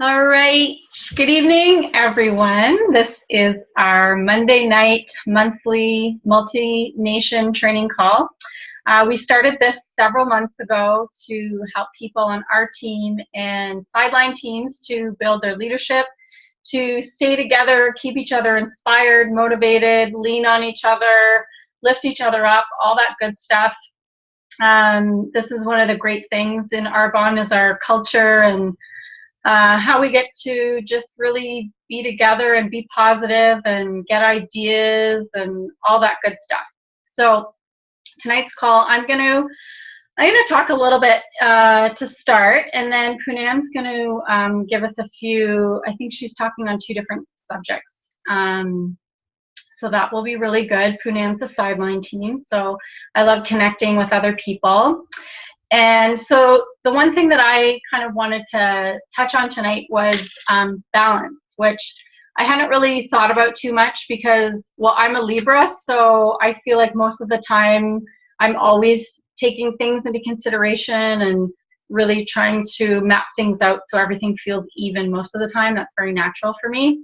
All right. Good evening, everyone. This is our Monday night monthly multi-nation training call. We started this several months ago to help people on our team and sideline teams to build their leadership, to stay together, keep each other inspired, motivated, lean on each other, lift each other up, all that good stuff. This is one of the great things in Arbonne is our culture and how we get to just really be together and be positive and get ideas and all that good stuff. So tonight's call, I'm gonna talk a little bit to start, and then Poonam's gonna give us a few. I think she's talking on two different subjects. So that will be really good. Poonam's a sideline team, so I love connecting with other people. And so the one thing that I kind of wanted to touch on tonight was balance, which I hadn't really thought about too much because, well, I'm a Libra, so I feel like most of the time I'm always taking things into consideration and really trying to map things out so everything feels even most of the time. That's very natural for me.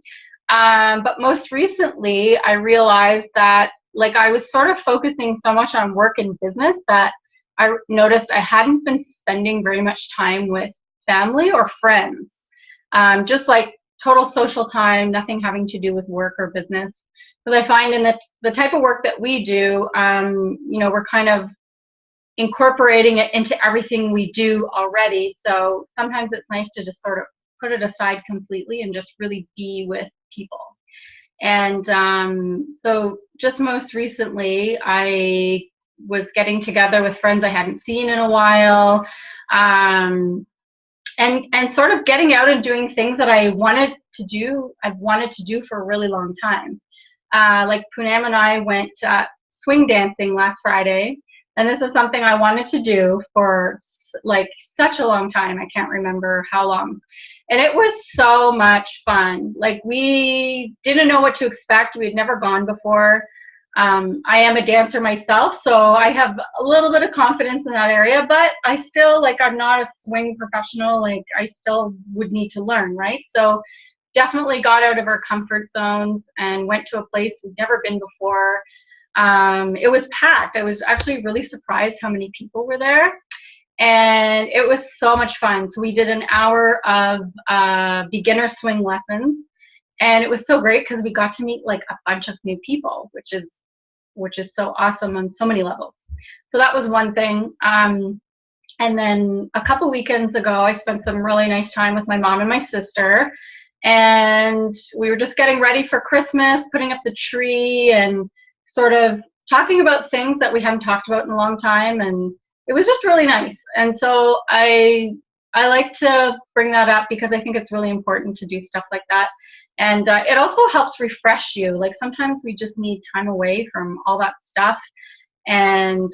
But most recently, I realized that like I was sort of focusing so much on work and business that I noticed I hadn't been spending very much time with family or friends, just like total social time, nothing having to do with work or business. Because I find in the type of work that we do, we're kind of incorporating it into everything we do already. So sometimes it's nice to just sort of put it aside completely and just really be with people. And so just most recently, I was getting together with friends I hadn't seen in a while, and sort of getting out and doing things that I've wanted to do for a really long time. Like Poonam and I went swing dancing last Friday, and this is something I wanted to do for like such a long time. I can't remember how long. And it was so much fun. Like we didn't know what to expect. We had never gone before. I am a dancer myself, so I have a little bit of confidence in that area, but I still, like, I'm not a swing professional. Like, I still would need to learn, right? So definitely got out of our comfort zones and went to a place we've never been before. It was packed. I was actually really surprised how many people were there. And it was so much fun. So we did an hour of beginner swing lessons. And it was so great because we got to meet like a bunch of new people, which is so awesome on so many levels. So that was one thing. And then a couple weekends ago, I spent some really nice time with my mom and my sister. And we were just getting ready for Christmas, putting up the tree and sort of talking about things that we hadn't talked about in a long time. And it was just really nice. And so I like to bring that up because I think it's really important to do stuff like that. And it also helps refresh you. Like sometimes we just need time away from all that stuff. And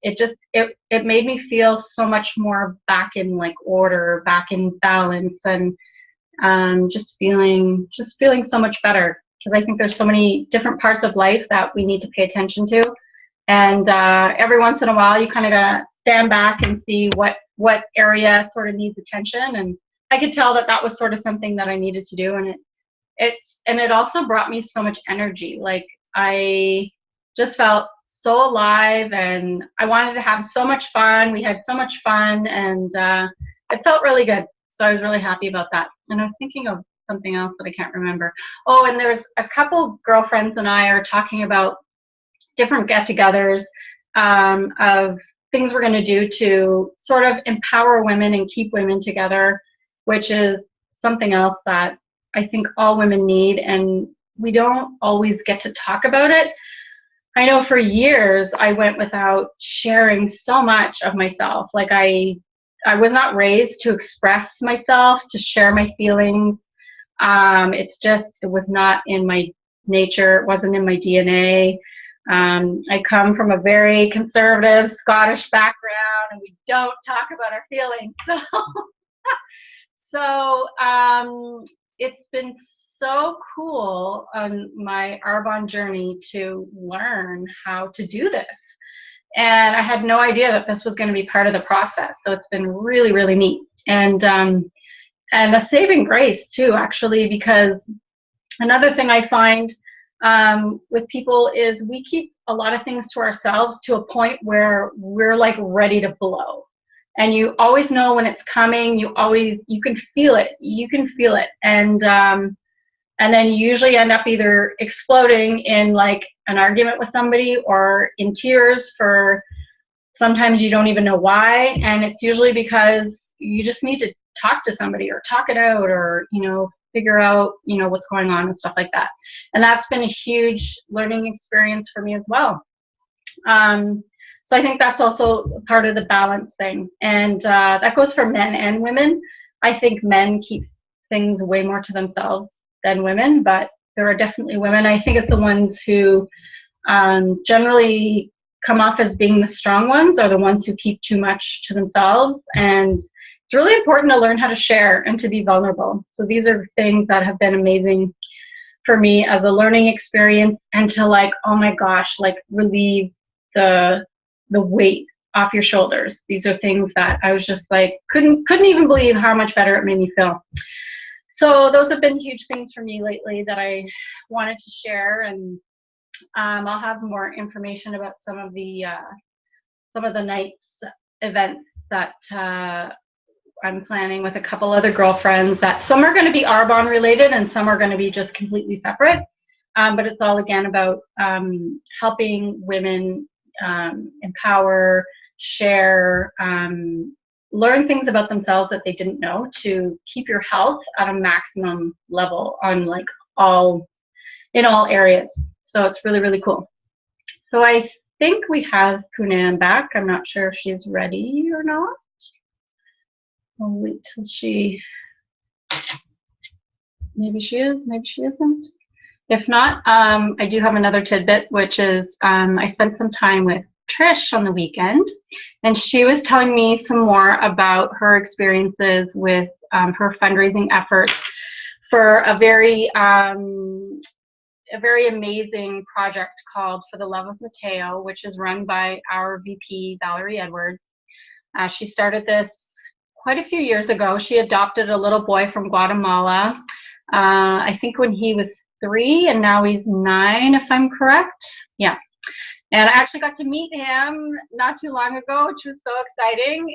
it made me feel so much more back in like order, back in balance, and just feeling so much better. Because I think there's so many different parts of life that we need to pay attention to. And every once in a while, you kind of gotta stand back and see what area sort of needs attention. And I could tell that that was sort of something that I needed to do, and it also brought me so much energy. Like I just felt so alive, and I wanted to have so much fun. We had so much fun, and it felt really good. So I was really happy about that. And I was thinking of something else that I can't remember. Oh, and there's a couple girlfriends and I are talking about different get-togethers of things we're going to do to sort of empower women and keep women together, which is something else that I think all women need, and we don't always get to talk about it. I know for years I went without sharing so much of myself. Like I was not raised to express myself, to share my feelings. It was not in my nature. It wasn't in my DNA. I come from a very conservative Scottish background, and we don't talk about our feelings. So it's been so cool on my Arbonne journey to learn how to do this. And I had no idea that this was going to be part of the process. So it's been really, really neat. And and a saving grace too, actually, because another thing I find with people is we keep a lot of things to ourselves to a point where we're like ready to blow. And you always know when it's coming. You can feel it. You can feel it. And then you usually end up either exploding in like an argument with somebody or in tears for sometimes you don't even know why. And it's usually because you just need to talk to somebody or talk it out or, figure out, what's going on and stuff like that. And that's been a huge learning experience for me as well. So I think that's also part of the balance thing. And that goes for men and women. I think men keep things way more to themselves than women, but there are definitely women. I think it's the ones who generally come off as being the strong ones are the ones who keep too much to themselves. And it's really important to learn how to share and to be vulnerable. So these are things that have been amazing for me as a learning experience, and to like, oh my gosh, like relieve the weight off your shoulders. These are things that I was just like, couldn't even believe how much better it made me feel. So those have been huge things for me lately that I wanted to share. And I'll have more information about some of the night's events that I'm planning with a couple other girlfriends. That some are going to be Arbonne related and some are going to be just completely separate. But it's all again about helping women empower, share, learn things about themselves that they didn't know to keep your health at a maximum level on like in all areas. So it's really, really cool. So I think we have Poonam back. I'm not sure if she's ready or not. I'll wait till maybe she is, maybe she isn't. If not, I do have another tidbit, which is I spent some time with Trish on the weekend, and she was telling me some more about her experiences with her fundraising efforts for a very amazing project called For the Love of Mateo, which is run by our VP, Valerie Edwards. She started this quite a few years ago. She adopted a little boy from Guatemala, I think when he was 3, and now he's 9, if I'm correct. Yeah. And I actually got to meet him not too long ago, which was so exciting.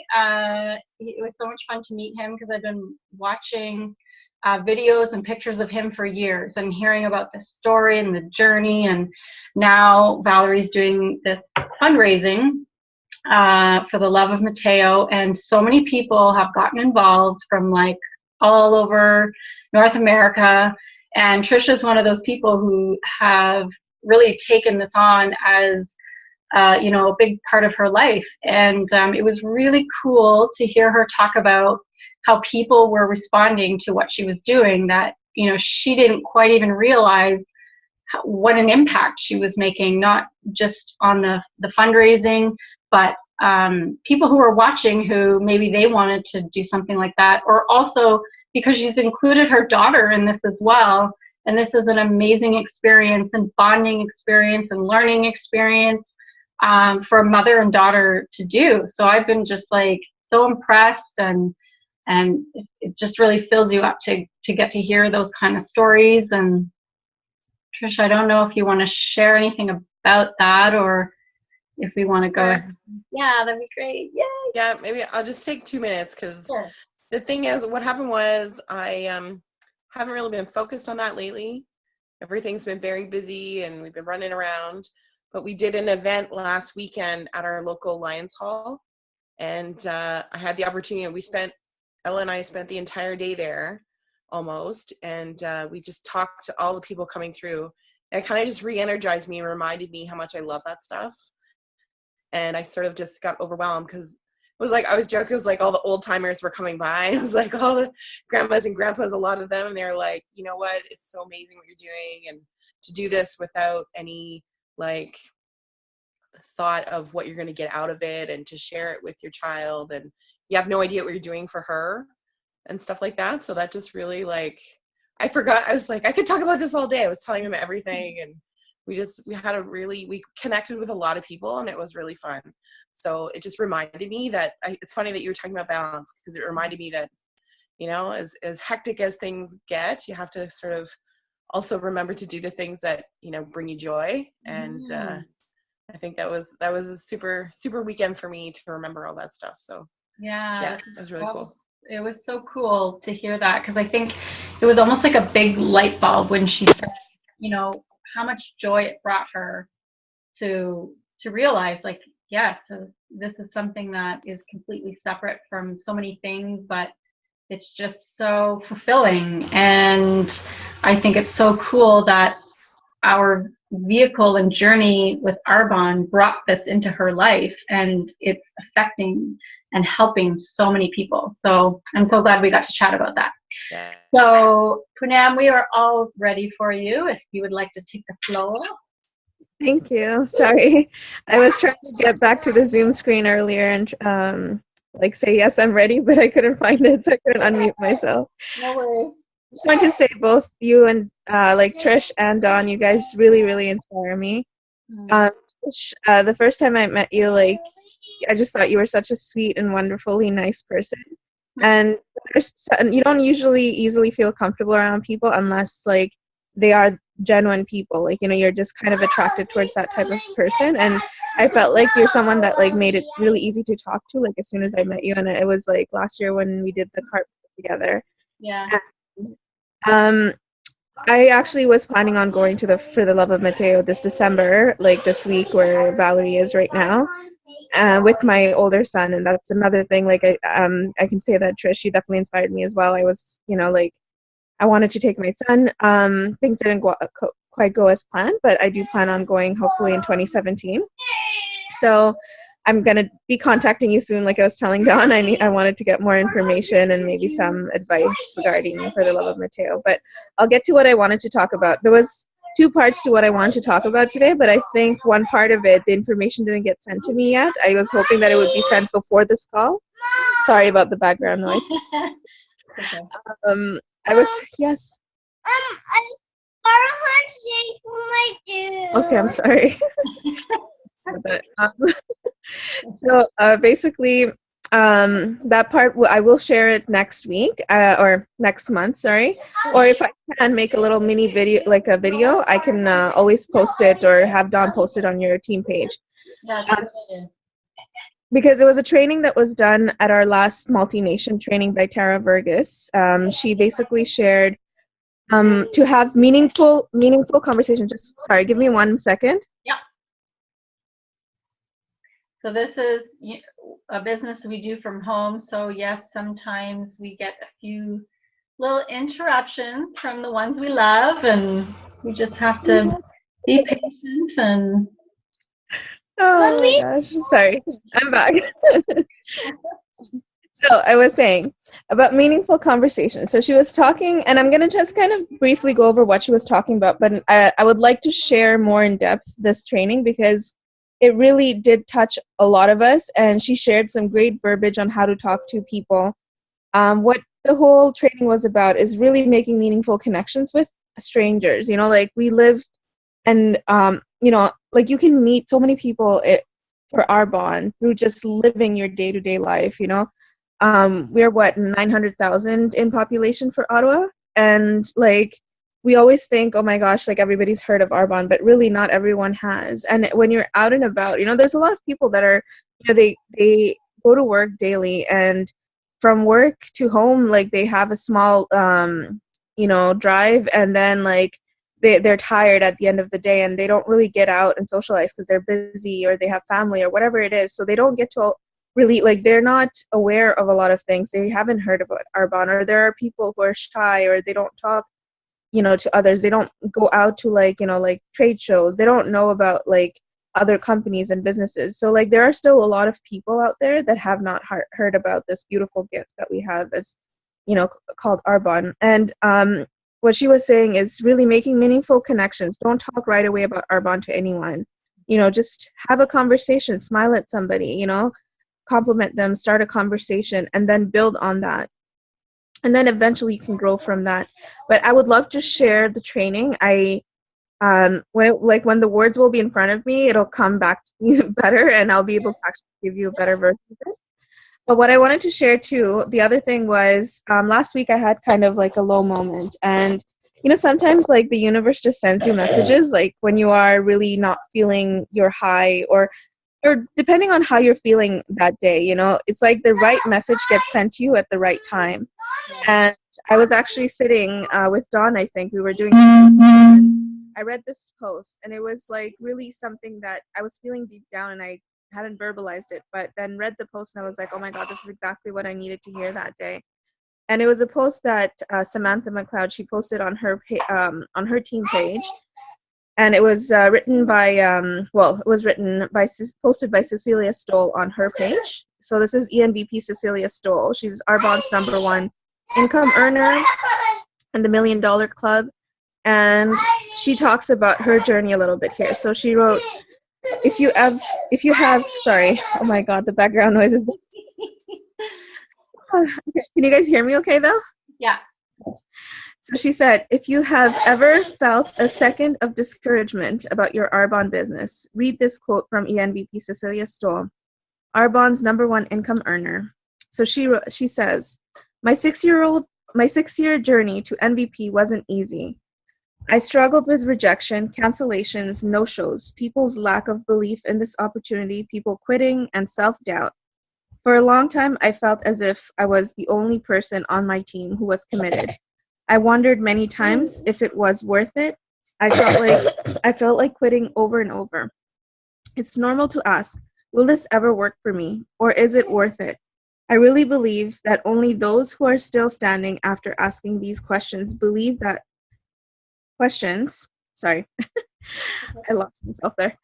It was so much fun to meet him because I've been watching videos and pictures of him for years and hearing about the story and the journey. And now Valerie's doing this fundraising for the Love of Mateo. And so many people have gotten involved from like all over North America. And Trisha is one of those people who have really taken this on as a big part of her life. And it was really cool to hear her talk about how people were responding to what she was doing, that she didn't quite even realize what an impact she was making, not just on the fundraising, but people who were watching who maybe they wanted to do something like that, or also because she's included her daughter in this as well. And this is an amazing experience and bonding experience and learning experience for a mother and daughter to do. So I've been just like so impressed, and it just really fills you up to get to hear those kind of stories. And Trish, I don't know if you want to share anything about that, or if we want to go ahead. Yeah, that'd be great. Yay. Yeah, maybe I'll just take 2 minutes, because Sure. The thing is, what happened was I haven't really been focused on that lately. Everything's been very busy and we've been running around, but we did an event last weekend at our local Lions Hall, and I had the opportunity. Ella and I spent the entire day there almost, and we just talked to all the people coming through. And it kind of just re-energized me and reminded me how much I love that stuff. And I sort of just got overwhelmed, because it was like, I was joking, it was like all the old timers were coming by, and it was like all the grandmas and grandpas, a lot of them, and they're like, you know what, it's so amazing what you're doing, and to do this without any like thought of what you're going to get out of it, and to share it with your child, and you have no idea what you're doing for her and stuff like that. So that just really, like, I forgot, I was like, I could talk about this all day. I was telling him everything, and we connected with a lot of people, and it was really fun. So it just reminded me that it's funny that you were talking about balance, because it reminded me that as hectic as things get, you have to sort of also remember to do the things that, bring you joy. And I think that was a super, super weekend for me to remember all that stuff. So yeah, it was really cool. It was so cool to hear that, because I think it was almost like a big light bulb when she said, how much joy it brought her to realize, like, yes, this is something that is completely separate from so many things, but it's just so fulfilling. And I think it's so cool that our vehicle and journey with Arbonne brought this into her life, and it's affecting and helping so many people. So I'm so glad we got to chat about that. Yeah. So Poonam, we are all ready for you if you would like to take the floor. Thank you. Sorry, I was trying to get back to the Zoom screen earlier and say yes, I'm ready, but I couldn't find it, so I couldn't unmute myself. No worries. Just want to say both you and Trish and Dawn, you guys really, really inspire me. Trish, the first time I met you, I just thought you were such a sweet and wonderfully nice person. And you don't usually easily feel comfortable around people unless they are genuine people. You're just kind of attracted towards that type of person. And I felt like you're someone that made it really easy to talk to as soon as I met you. And it was last year when we did the carp together. Yeah. And, I actually was planning on going to For the Love of Mateo this December, this week where Valerie is right now, with my older son. And that's another thing. I can say that Trish, you definitely inspired me as well. I was, I wanted to take my son. Things didn't quite go as planned, but I do plan on going hopefully in 2017. So I'm going to be contacting you soon. Like I was telling Dawn, I wanted to get more information and maybe some advice regarding For the Love of Mateo. But I'll get to what I wanted to talk about. There was 2 parts to what I wanted to talk about today, but I think one part of it, the information didn't get sent to me yet. I was hoping that it would be sent before this call. Sorry about the background noise. Okay. Yes. Okay, I'm sorry. So basically, that part I will share it next week or next month. Sorry, or if I can make a little mini video, a video, I can always post it or have Dawn post it on your team page. That's a good idea. Because it was a training that was done at our last multi-nation training by Tara Vergas. She basically shared to have meaningful conversation. Just sorry, give me 1 second. Yeah. So this is a business we do from home. So yes, sometimes we get a few little interruptions from the ones we love, and we just have to be patient and. Oh my gosh, sorry, I'm back. So I was saying about meaningful conversations. So she was talking, and I'm going to just kind of briefly go over what she was talking about, but I would like to share more in depth this training because it really did touch a lot of us, and she shared some great verbiage on how to talk to people. What the whole training was about is really making meaningful connections with strangers. We live, and you can meet so many people for Arbonne through just living your day-to-day life. We're 900,000 in population for Ottawa, and we always think, oh my gosh, everybody's heard of Arbonne, but really not everyone has. And when you're out and about, there's a lot of people that are, they go to work daily, and from work to home, they have a small, drive, and then they're tired at the end of the day, and they don't really get out and socialize because they're busy or they have family or whatever it is. So they don't get to really, they're not aware of a lot of things. They haven't heard about Arbonne, or there are people who are shy, or they don't talk to others. They don't go out to trade shows. They don't know about other companies and businesses. So there are still a lot of people out there that have not heard about this beautiful gift that we have as called Arbonne. And what she was saying is really making meaningful connections. Don't talk right away about Arbonne to anyone. Just have a conversation, smile at somebody, compliment them, start a conversation, and then build on that. And then eventually you can grow from that. But I would love to share the training. When the words will be in front of me, it'll come back to me better, and I'll be able to actually give you a better version of it. But what I wanted to share too, the other thing was last week I had kind of like a low moment. And, you know, sometimes like the universe just sends you messages like when you are really not feeling your high or depending on how you're feeling that day, you know, it's like the right message gets sent to you at the right time. And I was actually sitting with Dawn, I think we were doing, and I read this post and it was like really something that I was feeling deep down and I hadn't verbalized it, but then read the post and I was like, oh my God, this is exactly what I needed to hear that day. And it was a post that Samantha McLeod, she posted on her team page. And it was written by, posted by Cecilia Stoll on her page. So this is ENVP Cecilia Stoll. She's Arbonne's #1 income earner in the $1 Million Club. And she talks about her journey a little bit here. So she wrote, if you have, sorry, oh my God, the background noise is. Can you guys hear me okay though? Yeah. So she said, if you have ever felt a second of discouragement about your Arbonne business, read this quote from ENVP Cecilia Stoll, Arbonne's #1 income earner. So she says, my 6-year journey to MVP wasn't easy. I struggled with rejection, cancellations, no-shows, people's lack of belief in this opportunity, people quitting, and self-doubt. For a long time, I felt as if I was the only person on my team who was committed. I wondered many times if it was worth it. I felt like quitting over and over. It's normal to ask, will this ever work for me? Or is it worth it? I really believe that only those who are still standing after asking these questions believe that sorry, I lost myself there.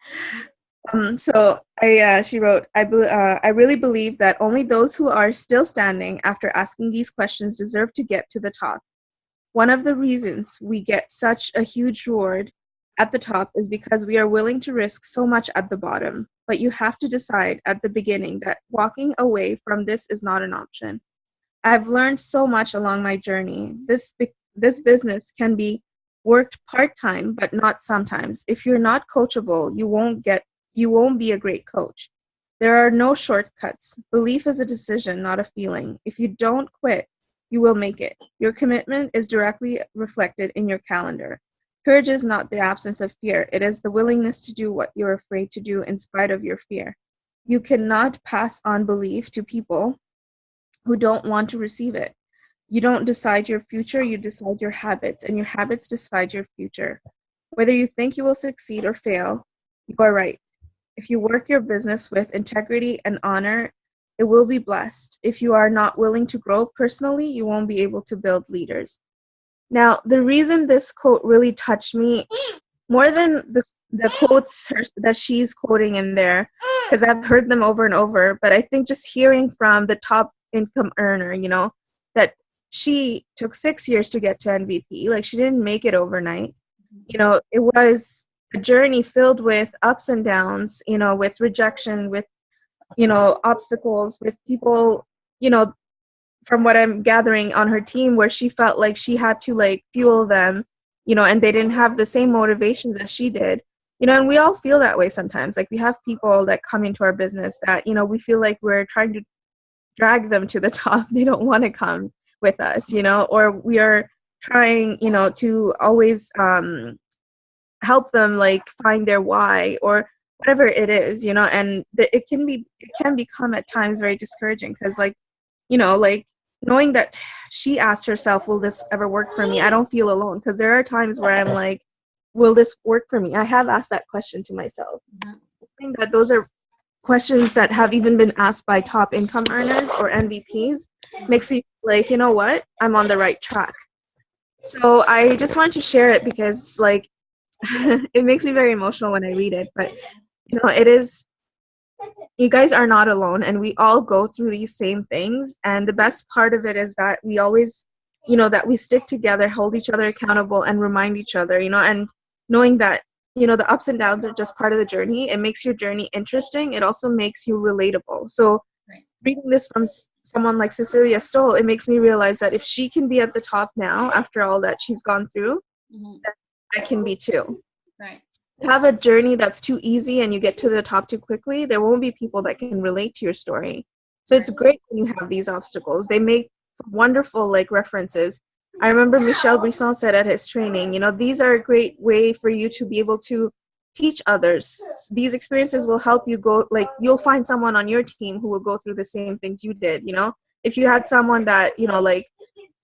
She wrote, I really believe that only those who are still standing after asking these questions deserve to get to the top. One of the reasons we get such a huge reward at the top is because we are willing to risk so much at the bottom. But you have to decide at the beginning that walking away from this is not an option. I've learned so much along my journey. This business can be worked part-time, but not sometimes. If you're not coachable, you won't be a great coach. There are no shortcuts. Belief is a decision, not a feeling. If you don't quit, you will make it. Your commitment is directly reflected in your calendar. Courage is not the absence of fear. It is the willingness to do what you're afraid to do in spite of your fear. You cannot pass on belief to people who don't want to receive it. You don't decide your future, you decide your habits, and your habits decide your future. Whether you think you will succeed or fail, you are right. If you work your business with integrity and honor, it will be blessed. If you are not willing to grow personally, you won't be able to build leaders. Now, the reason this quote really touched me, more than the quotes that she's quoting in there, because I've heard them over and over, but I think just hearing from the top income earner, you know, that she took 6 years to get to MVP. Like, she didn't make it overnight. You know, it was a journey filled with ups and downs, you know, with rejection, with, you know, obstacles, with people, you know, from what I'm gathering on her team, where she felt like she had to like fuel them, you know, and they didn't have the same motivations as she did, you know, and we all feel that way sometimes. Like, we have people that come into our business that, you know, we feel like we're trying to drag them to the top. They don't want to come with us, you know, or we are trying, you know, to always help them like find their why or whatever it is, you know, and it can become at times very discouraging because, like, you know, like knowing that she asked herself, will this ever work for me? I don't feel alone, because there are times where I'm like, will this work for me? I have asked that question to myself. I think that those are questions that have even been asked by top income earners or MVPs. Makes you like, you know what, I'm on the right track. So I just wanted to share it because, like, it makes me very emotional when I read it. But, you know, it is, you guys are not alone, and we all go through these same things. And the best part of it is that we always, you know, that we stick together, hold each other accountable, and remind each other, you know, and knowing that, you know, the ups and downs are just part of the journey. It makes your journey interesting. It also makes you relatable. So reading this from someone like Cecilia Stoll, it makes me realize that if she can be at the top now after all that she's gone through, then I can be too. Right. Have a journey that's too easy and you get to the top too quickly, there won't be people that can relate to your story. So it's great when you have these obstacles. They make wonderful like references. I remember Michel Brisson said at his training, these are a great way for you to be able to teach others. These experiences will help you go, like you'll find someone on your team who will go through the same things you did. If you had someone that, like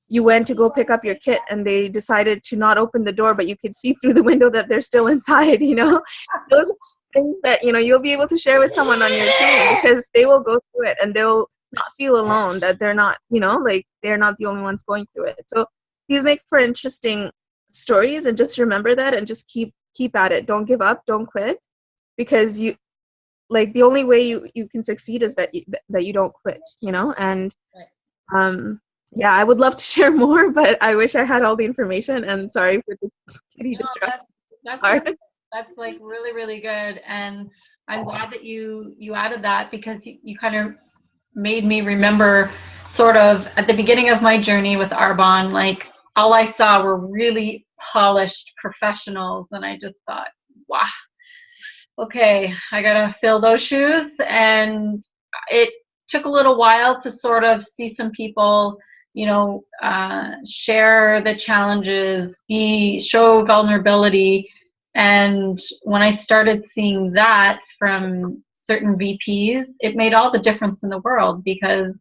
you went to go pick up your kit and they decided to not open the door, but you could see through the window that they're still inside, those are things that, you'll be able to share with someone on your team, because they will go through it and they'll not feel alone, that they're not, like they're not the only ones going through it. So these make for interesting stories, and just remember that and just keep at it. Don't give up, don't quit, because you, like, the only way you can succeed is that you don't quit, and yeah, I would love to share more, but I wish I had all the information, and sorry for the kitty distraction. That's like really, really good. And I'm glad that you added that, because you kind of made me remember sort of at the beginning of my journey with Arbonne, like all I saw were really polished professionals. And I just thought, wow, okay, I gotta fill those shoes. And it took a little while to sort of see some people, share the challenges, show vulnerability. And when I started seeing that from certain VPs, it made all the difference in the world, because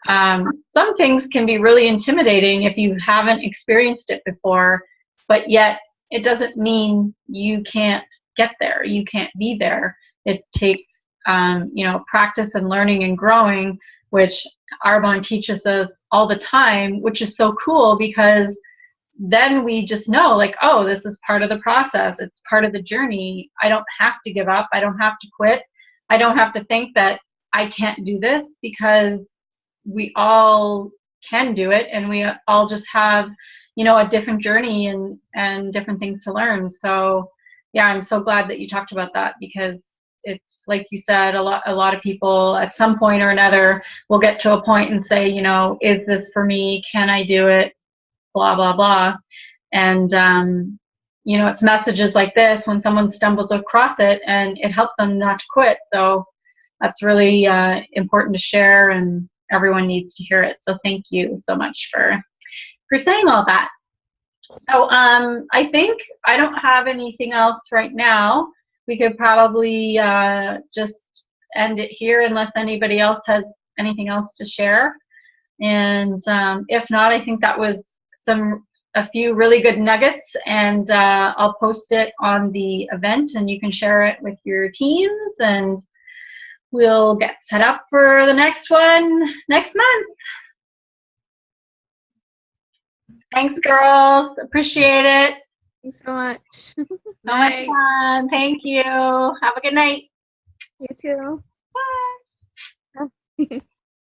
some things can be really intimidating if you haven't experienced it before, but yet it doesn't mean you can't get there. You can't be there. It takes, practice and learning and growing, which Arbonne teaches us all the time, which is so cool, because then we just know, like, oh, this is part of the process. It's part of the journey. I don't have to give up. I don't have to quit. I don't have to think that I can't do this, because we all can do it, and we all just have, a different journey and different things to learn. So yeah, I'm so glad that you talked about that, because it's like you said, a lot of people at some point or another will get to a point and say, is this for me? Can I do it? Blah, blah, blah. And, it's messages like this when someone stumbles across it, and it helps them not to quit. So that's really important to share, and everyone needs to hear it. So thank you so much for saying all that. So I think I don't have anything else right now. We could probably just end it here, unless anybody else has anything else to share. And if not, I think that was a few really good nuggets, and I'll post it on the event, and you can share it with your teams, and we'll get set up for the next one next month. Thanks, girls. Appreciate it. Thanks so much. So much fun. Thank you. Have a good night. You too. Bye.